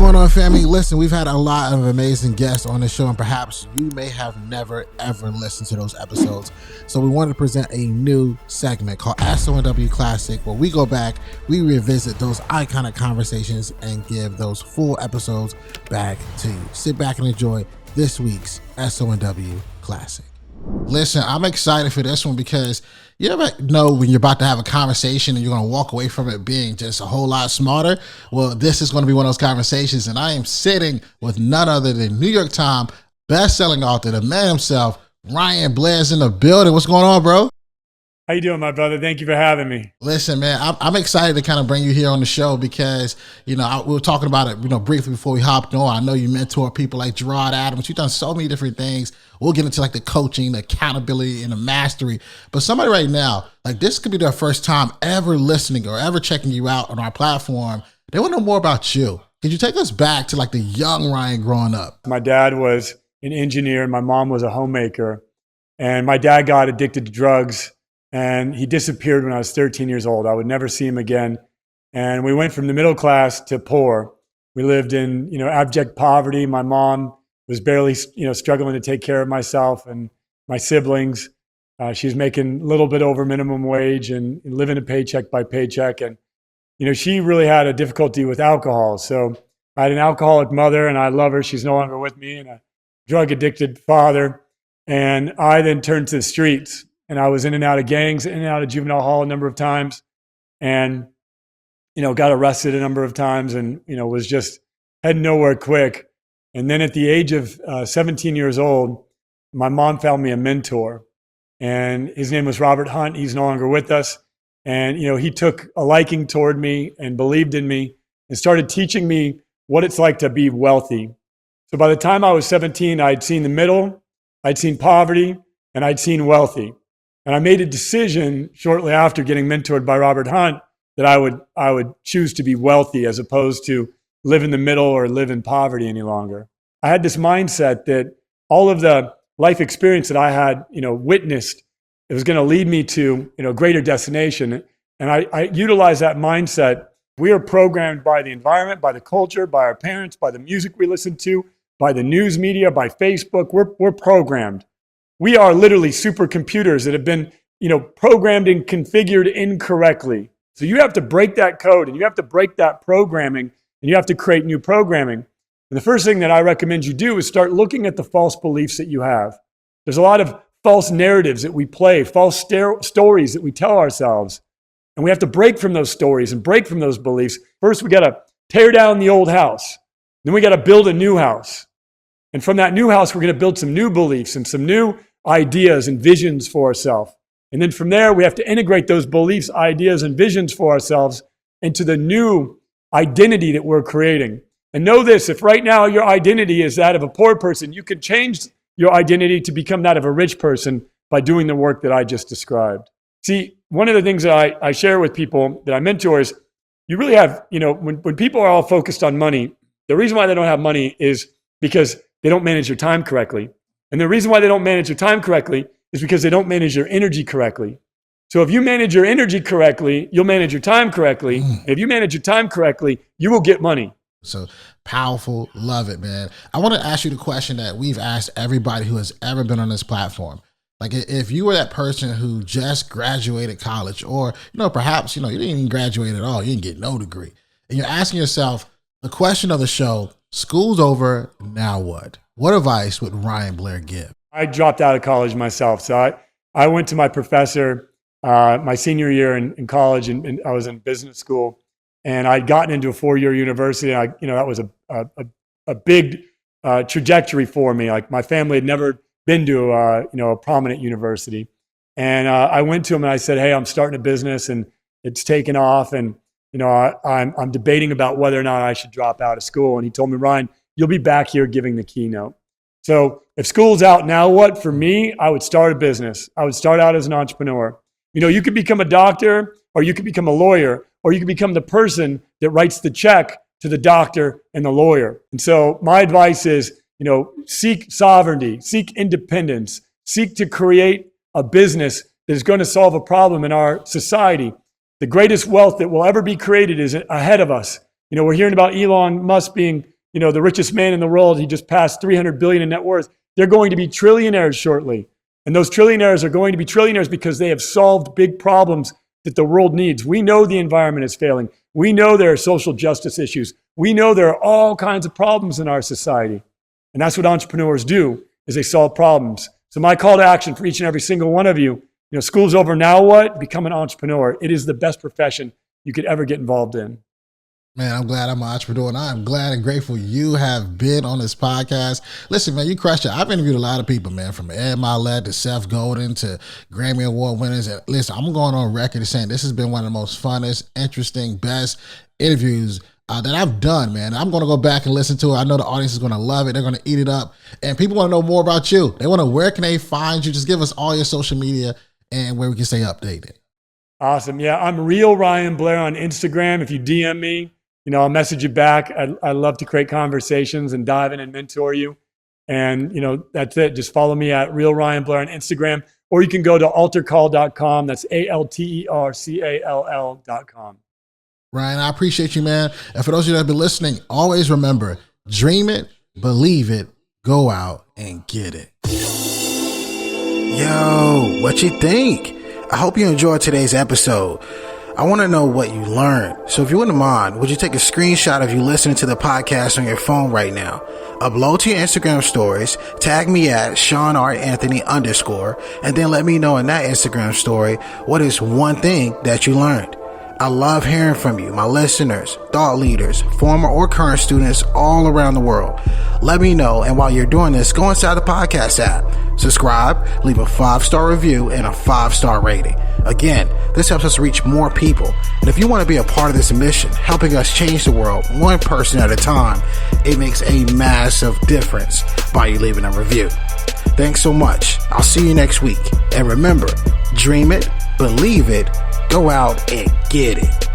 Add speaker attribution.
Speaker 1: going on, family? Listen, we've had a lot of amazing guests on the show, and perhaps you may have never ever listened to those episodes. So we wanted to present a new segment called SONW Classic, where we go back, we revisit those iconic conversations and give those full episodes back to you. Sit back and enjoy this week's SONW Classic. Listen, I'm excited for this one because you ever know when you're about to have a conversation and you're going to walk away from it being just a whole lot smarter? Well, this is going to be one of those conversations, and I am sitting with none other than New York Times best-selling author, the man himself, Ryan Blair's in the building. What's going on, bro?
Speaker 2: How you doing, my brother? Thank you for having me.
Speaker 1: Listen, man, I'm excited to kind of bring you here on the show because, we were talking about it, briefly before we hopped on. I know you mentor people like Gerard Adams. You've done so many different things. We'll get into like the coaching, the accountability, and the mastery. But somebody right now, like this could be their first time ever listening or ever checking you out on our platform. They want to know more about you. Could you take us back to like the young Ryan growing up?
Speaker 2: My dad was an engineer and my mom was a homemaker. And my dad got addicted to drugs. And he disappeared when I was 13 years old. I would never see him again. And we went from the middle class to poor. We lived in, abject poverty. My mom was barely, struggling to take care of myself and my siblings. She was making a little bit over minimum wage and living a paycheck by paycheck. And, she really had a difficulty with alcohol. So I had an alcoholic mother and I love her. She's no longer with me, and a drug addicted father. And I then turned to the streets. And I was in and out of gangs, in and out of juvenile hall a number of times, and, got arrested a number of times and, was just heading nowhere quick. And then at the age of 17 years old, my mom found me a mentor, and his name was Robert Hunt. He's no longer with us. And, he took a liking toward me and believed in me and started teaching me what it's like to be wealthy. So by the time I was 17, I'd seen the middle, I'd seen poverty, and I'd seen wealthy. And I made a decision shortly after getting mentored by Robert Hunt that I would choose to be wealthy as opposed to live in the middle or live in poverty any longer. I had this mindset that all of the life experience that I had, witnessed, it was going to lead me to, a greater destination. And I utilized that mindset. We are programmed by the environment, by the culture, by our parents, by the music we listen to, by the news media, by Facebook. We're programmed. We are literally supercomputers that have been, programmed and configured incorrectly. So you have to break that code and you have to break that programming and you have to create new programming. And the first thing that I recommend you do is start looking at the false beliefs that you have. There's a lot of false narratives that we play, false stories that we tell ourselves. And we have to break from those stories and break from those beliefs. First, we got to tear down the old house. Then we got to build a new house. And from that new house, we're going to build some new beliefs and some new ideas and visions for ourselves. And then from there, we have to integrate those beliefs, ideas, and visions for ourselves into the new identity that we're creating. And know this, if right now your identity is that of a poor person, you can change your identity to become that of a rich person by doing the work that I just described. See, one of the things that I share with people that I mentor is you really have, when people are all focused on money, the reason why they don't have money is because they don't manage their time correctly. And the reason why they don't manage their time correctly is because they don't manage their energy correctly. So if you manage your energy correctly, you'll manage your time correctly. If you manage your time correctly, you will get money.
Speaker 1: So powerful. Love it, man. I want to ask you the question that we've asked everybody who has ever been on this platform. Like if you were that person who just graduated college or, perhaps, you didn't even graduate at all. You didn't get no degree. And you're asking yourself the question of the show, school's over, now what? What advice would Ryan Blair give?
Speaker 2: I dropped out of college myself. So I went to my professor my senior year in college, and I was in business school. And I'd gotten into a 4-year university. And that was a big trajectory for me. Like my family had never been to a prominent university. And I went to him and I said, hey, I'm starting a business and it's taken off. And I'm debating about whether or not I should drop out of school. And he told me, Ryan, you'll be back here giving the keynote. So if school's out, now what? For me, I would start a business. I would start out as an entrepreneur. You could become a doctor, or you could become a lawyer, or you could become the person that writes the check to the doctor and the lawyer. And so my advice is, seek sovereignty, seek independence, seek to create a business that is going to solve a problem in our society. The greatest wealth that will ever be created is ahead of us. We're hearing about Elon Musk being, the richest man in the world. He just passed 300 billion in net worth. They're going to be trillionaires shortly. And those trillionaires are going to be trillionaires because they have solved big problems that the world needs. We know the environment is failing. We know there are social justice issues. We know there are all kinds of problems in our society. And that's what entrepreneurs do, is they solve problems. So my call to action for each and every single one of you, school's over, now what? Become an entrepreneur. It is the best profession you could ever get involved in.
Speaker 1: Man, I'm glad I'm an entrepreneur, and I'm glad and grateful you have been on this podcast. Listen, man, you crushed it. I've interviewed a lot of people, man, from Ed Milet to Seth Godin to Grammy Award winners. And listen, I'm going on record saying this has been one of the most funnest, interesting, best interviews that I've done, man. I'm going to go back and listen to it. I know the audience is going to love it. They're going to eat it up. And people want to know more about you. They want to, where can they find you? Just give us all your social media and where we can stay updated.
Speaker 2: Awesome. Yeah, I'm Real Ryan Blair on Instagram. If you DM me, I'll message you back. I love to create conversations and dive in and mentor you. And, that's it. Just follow me at Real Ryan Blair on Instagram, or you can go to altercall.com. That's ALTERCALL.com.
Speaker 1: Ryan, I appreciate you, man. And for those of you that have been listening, always remember, dream it, believe it, go out and get it. Yo, what you think? I hope you enjoyed today's episode. I want to know what you learned. So if you wouldn't mind, would you take a screenshot of you listening to the podcast on your phone right now? Upload to your Instagram stories, tag me at Shawn Anthony _, and then let me know in that Instagram story what is one thing that you learned. I love hearing from you, my listeners, thought leaders, former or current students all around the world. Let me know, and while you're doing this, go inside the podcast app, subscribe, leave a 5-star review and a 5-star rating. Again, this helps us reach more people. And if you want to be a part of this mission, helping us change the world one person at a time, it makes a massive difference by you leaving a review. Thanks so much. I'll see you next week. And remember, dream it, believe it, go out and get it.